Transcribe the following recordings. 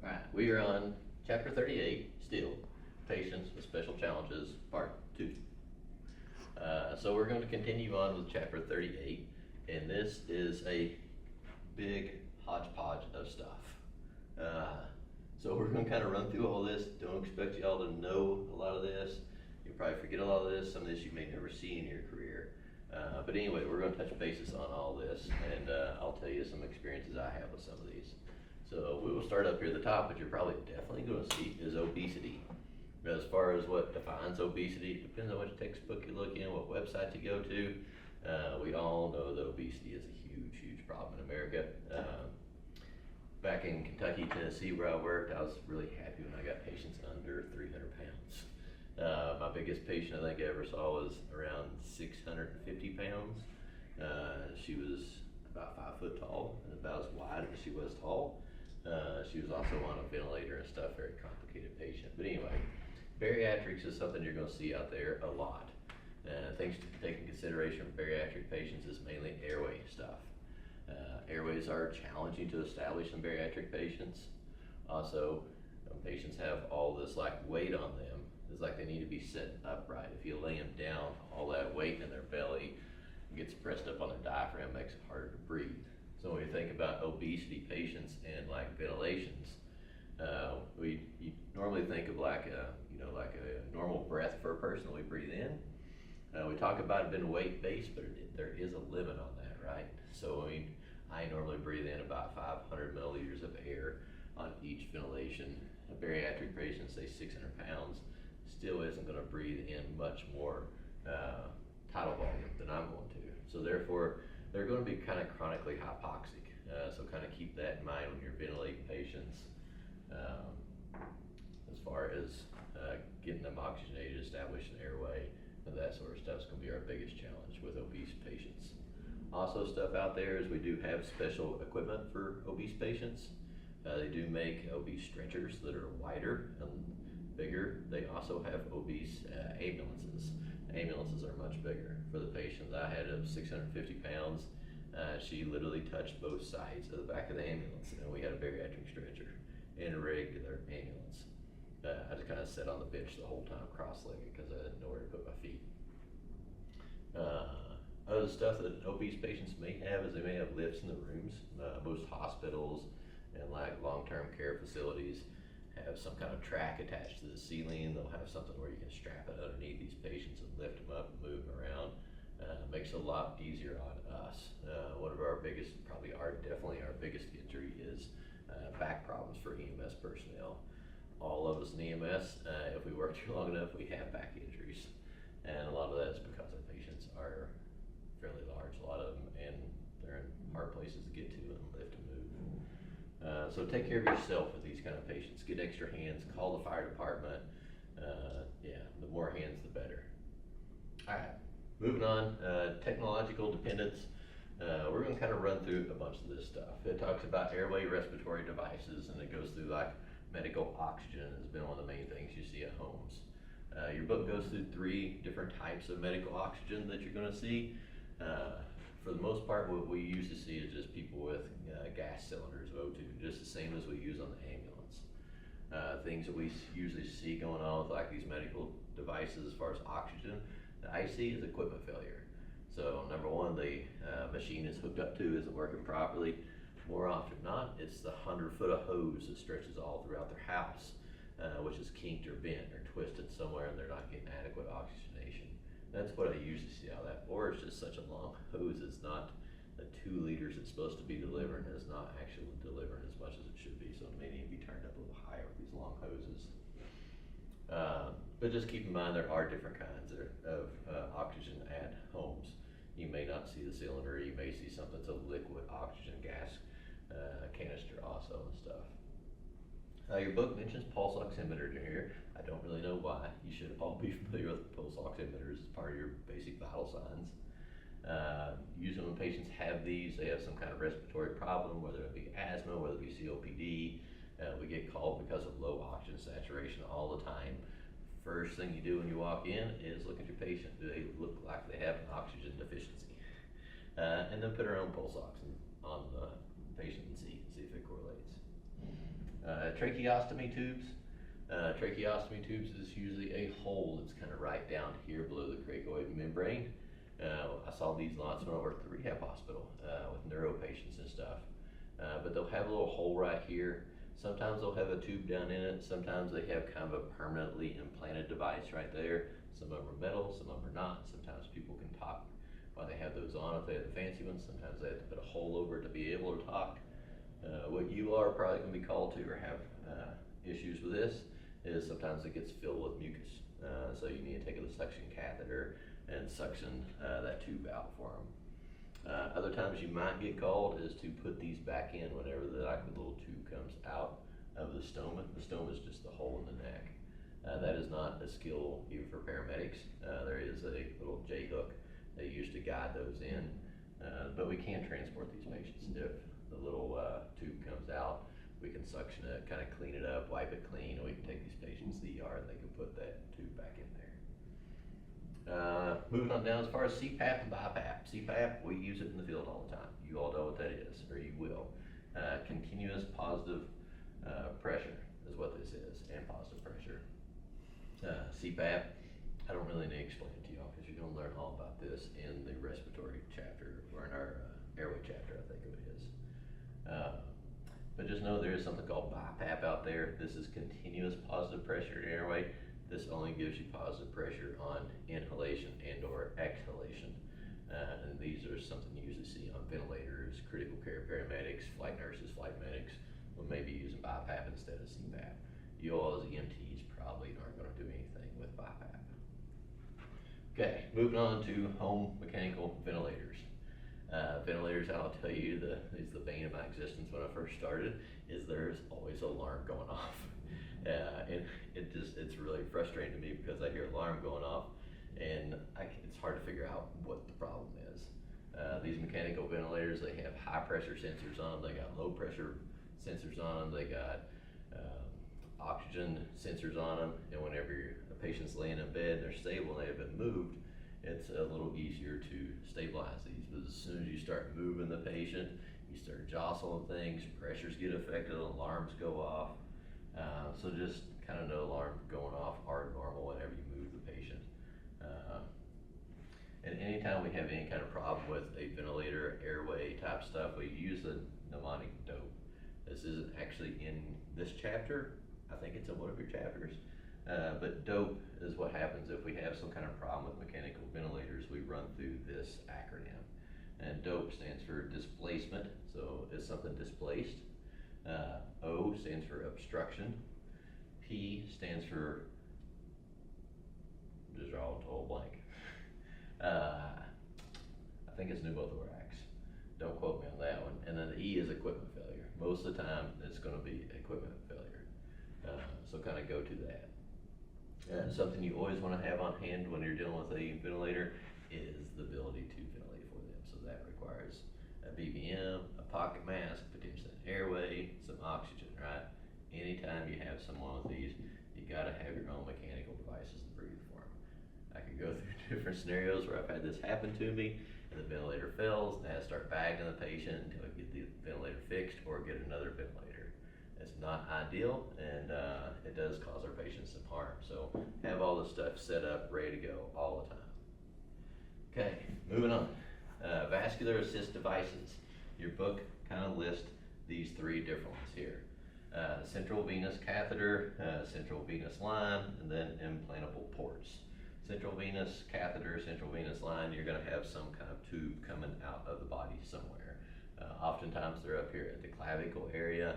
Alright, we are on chapter 38 still, Patients with Special Challenges, part 2. So we're going to continue on with chapter 38, and this is a big hodgepodge of stuff. So we're going to kind of run through all this. Don't expect y'all to know a lot of this. You'll probably forget a lot of this. Some of this you may never see in your career. But anyway, we're going to touch bases on all this, and I'll tell you some experiences I have with some of these. So we will start up here at the top, but you're probably definitely going to see is obesity. As far as what defines obesity, it depends on which textbook you look in, what website you go to. We all know that obesity is a huge, huge problem in America. Back in Kentucky, Tennessee, where I worked, I was really happy when I got patients under 300 pounds. My biggest patient I think I ever saw was around 650 pounds. She was about 5 foot tall and about as wide as she was tall. She was also on a ventilator and stuff, very complicated patient. But anyway, bariatrics is something you're going to see out there a lot. Things to take in consideration for bariatric patients is mainly airway stuff. Airways are challenging to establish in bariatric patients. Also, when patients have all this like weight on them, it's like they need to be sitting upright. If you lay them down, all that weight in their belly gets pressed up on their diaphragm, makes it harder to breathe. So when you think about obesity patients and like ventilations, you normally think of like a normal breath for a person that we breathe in. We talk about it being weight based, but there is a limit on that, right? So I normally breathe in about 500 milliliters of air on each ventilation. A bariatric patient, say 600 pounds, still isn't going to breathe in much more tidal volume than I'm going to. So therefore, they're going to be kind of chronically hypoxic. So kind of keep that in mind when you're ventilating patients. As far as getting them oxygenated, establishing airway, and that sort of stuff is going to be our biggest challenge with obese patients. Also stuff out there is we do have special equipment for obese patients. They do make obese stretchers that are wider and bigger. They also have obese ambulances. Ambulances are much bigger. For the patient I had of 650 pounds, she literally touched both sides of the back of the ambulance, and we had a bariatric stretcher and a regular ambulance. I just kind of sat on the bench the whole time cross-legged because I didn't know where to put my feet. Other stuff that obese patients may have is they may have lifts in the rooms. Most hospitals and like long-term care facilities have some kind of track attached to the ceiling. They'll have something where you can strap it underneath these patients and lift them up and move them around. Makes it a lot easier on us. One of our biggest, definitely our biggest injury is back problems for EMS personnel. All of us in EMS, if we work too long enough, we have back injuries. And a lot of that is because our patients are fairly large, a lot of them, and they're in hard places to get to and lift and move. So take care of yourself with these kind of patients. Get extra hands, call the fire department. The more hands, the better. All right, moving on, technological dependence. We're gonna kind of run through a bunch of this stuff. It talks about airway respiratory devices, and it goes through like medical oxygen has been one of the main things you see at homes. Your book goes through 3 different types of medical oxygen that you're gonna see. For the most part, what we usually see is just people with gas cylinders of O2, just the same as we use on the ambulance. Things that we usually see going on with like these medical devices as far as oxygen that I see is equipment failure. So number one, the machine is hooked up to isn't working properly. More often than not, it's the 100-foot of hose that stretches all throughout their house, which is kinked or bent or twisted somewhere, and they're not getting adequate oxygenation. That's what I usually see out of that. Or it's just such a long hose, it's not the 2 liters it's supposed to be delivering, is not actually delivering as much as it should be, so it may need to be turned up a little higher with these long hoses. But just keep in mind there are different kinds of oxygen at homes. You may not see the cylinder, you may see something that's a liquid oxygen gas canister also and stuff. Your book mentions pulse oximeters in here. I don't really know why. You should all be familiar with pulse oximeters as part of your basic vital signs. Usually when patients have these, they have some kind of respiratory problem, whether it be asthma, whether it be COPD. We get called because of low oxygen saturation all the time. First thing you do when you walk in is look at your patient. Do they look like they have an oxygen deficiency? And then put our own pulse ox on the patient and see if it correlates. Tracheostomy tubes. Tracheostomy tubes is usually a hole that's kind of right down here below the cricoid membrane. I saw these lots when I worked at the rehab hospital with neuro patients and stuff. But they'll have a little hole right here. Sometimes they'll have a tube down in it. Sometimes they have kind of a permanently implanted device right there. Some of them are metal, some of them are not. Sometimes people can talk while they have those on if they have the fancy ones. Sometimes they have to put a hole over it to be able to talk. What you are probably going to be called to or have issues with this is sometimes it gets filled with mucus. So you need to take a suction catheter and suction that tube out for them. Other times you might get called is to put these back in whenever the little tube comes out of the stoma. The stoma is just the hole in the neck. That is not a skill even for paramedics. There is a little J-hook they use to guide those in, but we can transport these patients. If the little tube comes out, we can suction it, kind of clean it up, wipe it clean, and we can take these patients to the ER and they can put that tube back in there. Moving on down, as far as CPAP and BiPAP. CPAP, we use it in the field all the time. You all know what that is, or you will. Continuous positive pressure is what this is, and positive pressure. CPAP, I don't really need to explain it to y'all because you're going to learn all about this in the respiratory chapter, or in our airway chapter, I think it is. But just know there is something called BiPAP out there. This is continuous positive pressure in airway. This only gives you positive pressure on inhalation and or exhalation. And these are something you usually see on ventilators, critical care paramedics, flight nurses, flight medics will maybe using BiPAP instead of CPAP. You all as EMTs probably aren't going to do anything with BiPAP. Okay, moving on to home mechanical ventilators. Ventilators, I'll tell you, is the bane of my existence when I first started, is there's always an alarm going off. And it's really frustrating to me because I hear alarm going off and it's hard to figure out what the problem is. These mechanical ventilators, they have high pressure sensors on them, they got low pressure sensors on them, they got oxygen sensors on them, and whenever a patient's laying in bed, they're stable and they haven't moved, it's a little easier to stabilize these. But as soon as you start moving the patient, you start jostling things, pressures get affected, alarms go off. So just kind of know alarms going off are normal whenever you move the patient. And anytime we have any kind of problem with a ventilator, airway type stuff, we use the mnemonic DOPE. This isn't actually in this chapter. I think it's in one of your chapters. But DOPE is what happens if we have some kind of problem with mechanical ventilators. We run through this acronym. And DOPE stands for displacement, so is something displaced. O stands for obstruction. P stands for, just draw a total blank. I think it's pneumothorax. Don't quote me on that one. And then the E is equipment failure. Most of the time, it's going to be equipment failure. So kind of go to that. Something you always want to have on hand when you're dealing with a ventilator is the ability to ventilate for them. So that requires a BBM, a pocket mask, potentially an airway, some oxygen, right? Anytime you have someone with these, you gotta have your own mechanical devices to breathe for them. I could go through different scenarios where I've had this happen to me, and the ventilator fails, and I have to start bagging the patient until I get the ventilator fixed or get another ventilator. It's not ideal, and it does cause our patients some harm. So have all the stuff set up, ready to go all the time. Okay, moving on. Vascular assist devices. Your book kind of lists these three different ones here. Central venous catheter, central venous line, and then implantable ports. Central venous catheter, central venous line, you're going to have some kind of tube coming out of the body somewhere. Oftentimes they're up here at the clavicle area.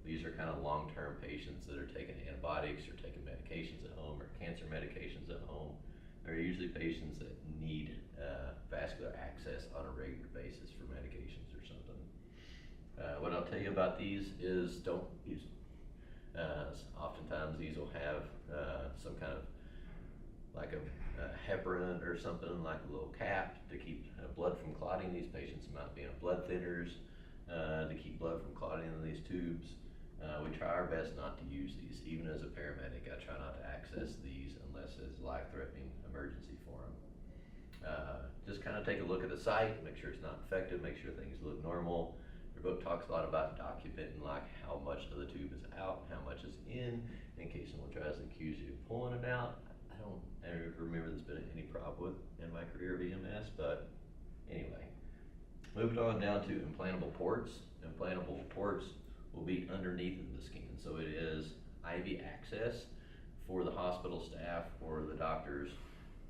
These are kind of long-term patients that are taking antibiotics or taking medications at home or cancer medications at home. They're usually patients that need vascular access on a regular basis for medications or something. What I'll tell you about these is don't use them. Oftentimes these will have some kind of like a heparin or something, like a little cap to keep blood from clotting. These patients might be on blood thinners to keep blood from clotting in these tubes. We try our best not to use these. Even as a paramedic, I try not to access these unless it's life-threatening emergency for them. Just kind of take a look at the site, make sure it's not infected, make sure things look normal. Your book talks a lot about documenting like how much of the tube is out, how much is in case someone tries to accuse you of pulling it out. I don't ever remember there's been any problem with in my career of EMS, but anyway. Moving on down to implantable ports. Implantable ports will be underneath of the skin, so it is IV access for the hospital staff or the doctors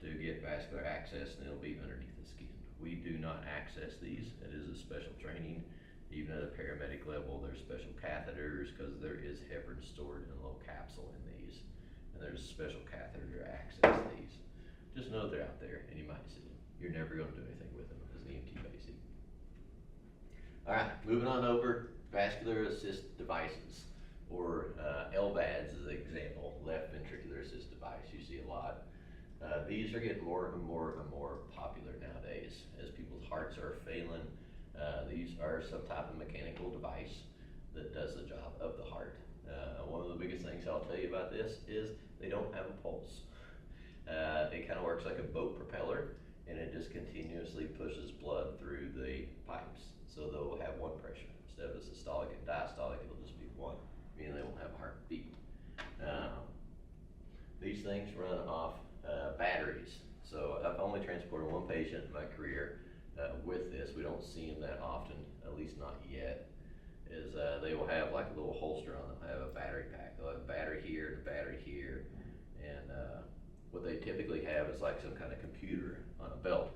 to get vascular access, and it'll be underneath the skin. We do not access these. It is a special training. Even at a paramedic level, there's special catheters because there is heparin stored in a little capsule in these, and there's a special catheter to access these. Just know they're out there, and you might see them. You're never going to do anything with them as an EMT basic. All right, moving on over vascular assist devices, or LVADs as an example, left ventricular assist device. You see a lot. These are getting more and more popular nowadays as people's hearts are failing. These are some type of mechanical device that does the job of the heart. One of the biggest things I'll tell you about this is they don't have a pulse. It kind of works like a boat propeller, and it just continuously pushes blood through the pipes. So they'll have one pressure. Instead of a systolic and diastolic, it'll just be one, meaning they won't have a heartbeat. These things run off batteries. So I've only transported one patient in my career with this. We don't see them that often, at least not yet. Is they will have like a little holster on them. They have a battery pack. They'll have a battery here and a battery here. And what they typically have is like some kind of computer on a belt.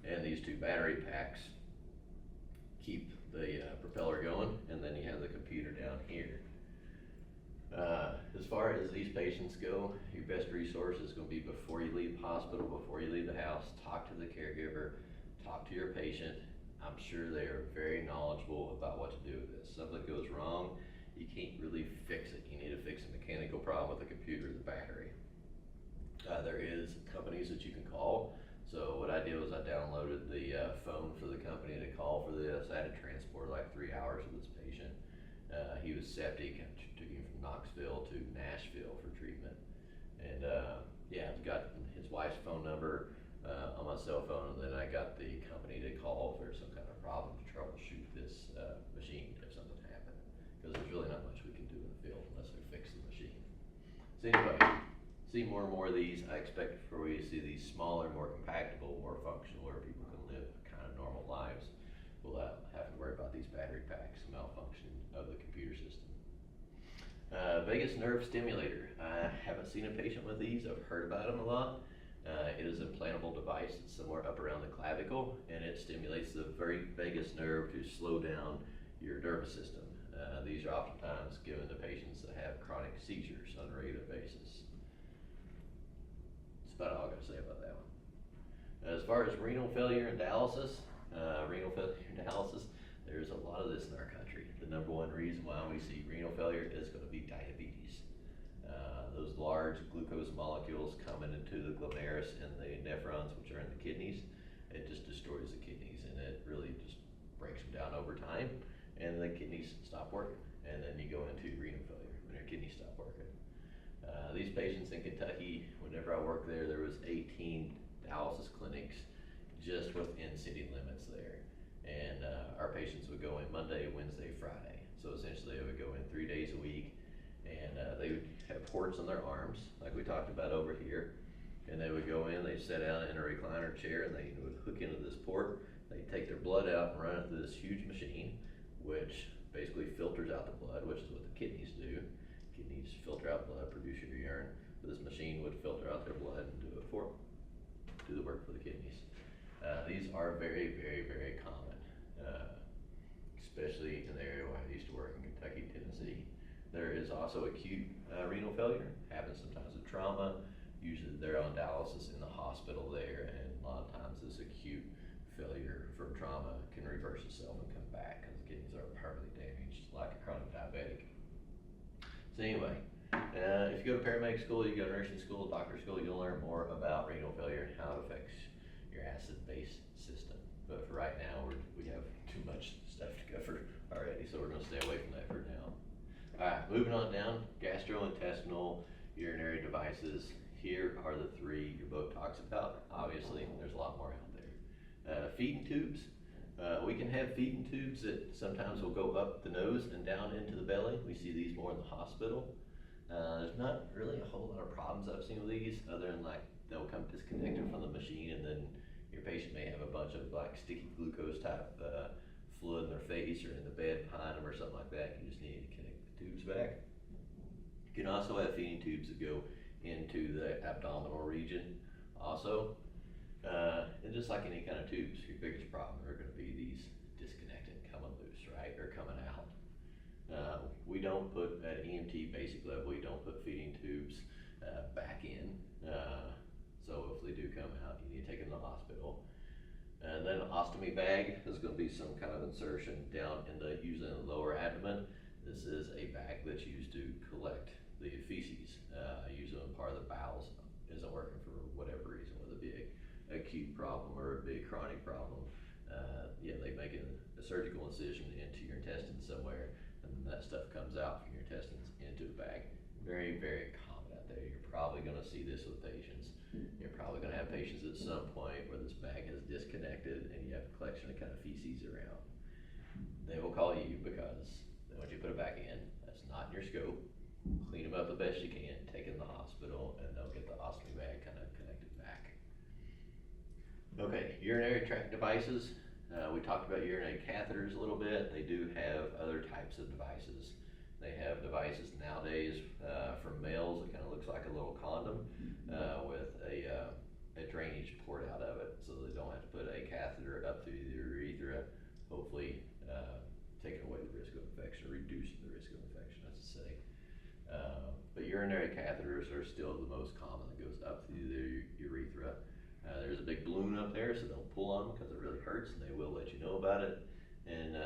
And these two battery packs keep the propeller going, and then you have the computer down here. As far as these patients go, your best resource is going to be before you leave the hospital, before you leave the house. Talk to the caregiver, talk to your patient. I'm sure they are very knowledgeable about what to do with this. Something goes wrong, you can't really fix it. You need to fix a mechanical problem with the computer or the battery. There is companies that you can call. So what I did was I downloaded the phone for the company to call for this. I had to transport like 3 hours with this patient. He was septic. I took him from Knoxville to Nashville for treatment. And yeah, I got his wife's phone number on my cell phone, and then I got the company to call if there's some kind of problem to troubleshoot this machine if something happened. Because there's really not much we can do in the field unless we fix the machine. So anyway, see more and more of these. I expect for we to see these smaller, more compactable, more functional, where people can live kind of normal lives without having to worry about these battery packs malfunctioning of the computer system. Vagus nerve stimulator. I haven't seen a patient with these. I've heard about them a lot. It is an implantable device that's somewhere up around the clavicle, and it stimulates the vagus nerve to slow down your nervous system. These are oftentimes given to patients that have chronic seizures on a regular basis. That's about all I'm going to say about that one. As far as renal failure and dialysis, there's a lot of this in our country. The number one reason why we see renal failure is going to be diabetes. Those large glucose molecules coming into the glomerulus and the nephrons, which are in the kidneys, it just destroys the kidneys, and it really just breaks them down over time, and the kidneys stop working, and then you go into renal failure when your kidneys stop working. These patients in Kentucky, whenever I worked there, there was 18 dialysis clinics just within city limits there. And our patients would go in Monday, Wednesday, Friday. So essentially they would go in 3 days a week, and they would have ports on their arms, like we talked about over here. And they would go in, they'd sit down in a recliner chair, and they would hook into this port. They'd take their blood out and run it through this huge machine, which basically filters out the blood, which is what the kidneys do. Kidneys filter out blood, produce your urine. But this machine would filter out their blood and do it for them, do the work for the kidneys. These are very, very, very common, especially in the area where I used to work in Kentucky, Tennessee. There is also acute renal failure. Happens sometimes with trauma. Usually they're on dialysis in the hospital there, and a lot of times this acute failure from trauma can reverse itself and come back because the kidneys are permanently damaged, like a chronic diabetic. So anyway, if you go to paramedic school, you go to nursing school, doctor school, you'll learn more about renal failure and how it affects your acid-base system. But for right now, we have too much stuff to cover already, so we're going to stay away from that for now. All right, moving on down, gastrointestinal urinary devices. Here are the three your book talks about. Obviously, there's a lot more out there. Feeding tubes. We can have feeding tubes that sometimes will go up the nose and down into the belly. We see these more in the hospital. There's not really a whole lot of problems I've seen with these, other than like they'll come disconnected from the machine, and then your patient may have a bunch of like sticky glucose type fluid in their face or in the bed behind them or something like that. You just need to connect the tubes back. You can also have feeding tubes that go into the abdominal region also. And just like any kind of tubes, your biggest problem are going to be these disconnected, coming loose, right, or coming out. We don't put, at EMT basic level, we don't put feeding tubes back in. So if they do come out, you need to take them to the hospital. And then an ostomy bag is going to be some kind of insertion down in the, usually in the lower abdomen. This is a bag that's used to collect the feces. Usually when part of the bowels isn't working for whatever reason, whether it be a acute problem or a big chronic problem. Yeah, they make a surgical incision into your intestines somewhere, and that stuff comes out from your intestines into a bag. Very, very common out there. You're probably going to see this with patients. You're probably going to have patients at some point where this bag is disconnected and you have a collection of kind of feces around. They will call you because they want you to put it back in. That's not in your scope. Clean them up the best you can, take them to the hospital, and they'll get the ostomy bag kind of connected back. Okay, urinary tract devices. We talked about urinary catheters a little bit. They do have other types of devices. They have devices nowadays for males that kind of looks like a little condom with a drainage port out of it, so they don't have to put a catheter up through the urethra, hopefully taking away the risk of infection, reducing the risk of infection, I should say. But urinary catheters are still the most common that goes up through the urethra. There's a big balloon up there, so don't pull on them because it really hurts, and they will let you know about it. And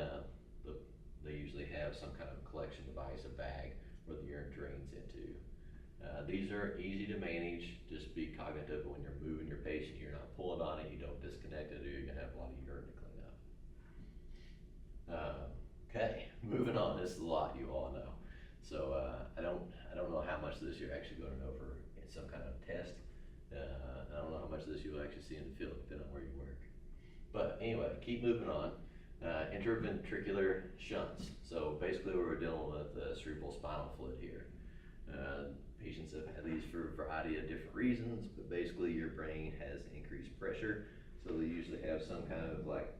they usually have some kind of collection device, a bag, where the urine drains into. These are easy to manage. Just be cognitive when you're moving your patient. You're not pulling on it, you don't disconnect it, or you're gonna have a lot of urine to clean up. Okay, moving on. This is a lot you all know. So I don't know how much of this you're actually going to know for some kind of test. I don't know how much of this you'll actually see in the field, depending on where you work. But anyway, keep moving on. Intraventricular shunts. So basically we're dealing with cerebral spinal fluid here. Patients have had these for a variety of different reasons, but basically your brain has increased pressure. So they usually have some kind of like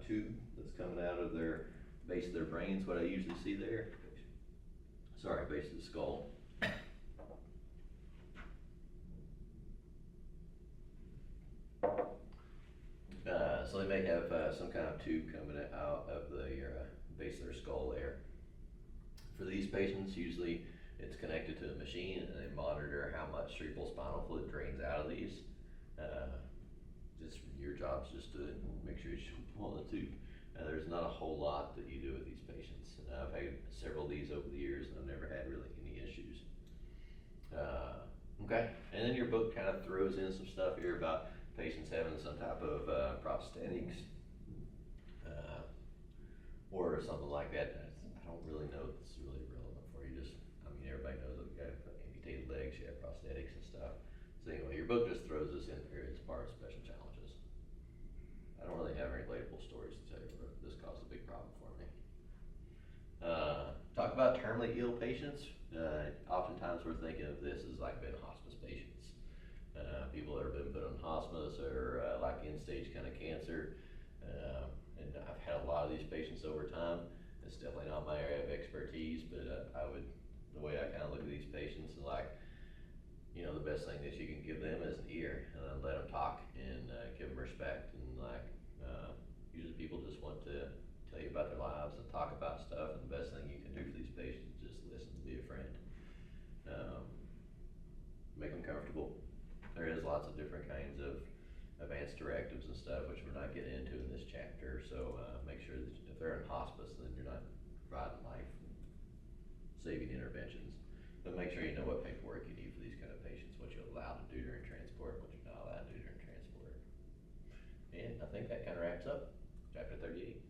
tube that's coming out of their base of their brain is what I usually see there. Sorry, base of the skull. So they may have some kind of tube coming out of the base of their skull there. For these patients, usually it's connected to a machine, and they monitor how much cerebral spinal fluid drains out of these. Just your job's just to make sure you pull the tube. There's not a whole lot that you do with these patients. I've had several of these over the years, and I've never had really any issues. Okay, and then your book kind of throws in some stuff here about patients having some type of prosthetics or something like that. I don't really know if this is really relevant for you. Just, I mean, everybody knows that you got amputated legs, you have prosthetics and stuff. So anyway, your book just throws this in here as part of special challenges. I don't really have any relatable stories to tell you, but this caused a big problem for me. Talk about terminally ill patients. Oftentimes we're thinking of this as like been hospice patients. People that have been put on hospice or like end-stage kind of cancer. And I've had a lot of these patients over time. It's definitely not my area of expertise, but the way I kind of look at these patients is like, you know, the best thing that you can give them is an ear, and then let them talk and give them respect. And like, usually people just want to tell you about their lives and talk about stuff, and the best thing you can do for these patients is just listen, be a friend. Make them comfortable. There is lots of different kinds of advanced directives and stuff, which we're not getting into in this chapter, so make sure that if they're in hospice, then you're not providing life-saving interventions. But make sure you know what paperwork you need for these kind of patients, what you're allowed to do during transport, what you're not allowed to do during transport. And I think that kind of wraps up chapter 38.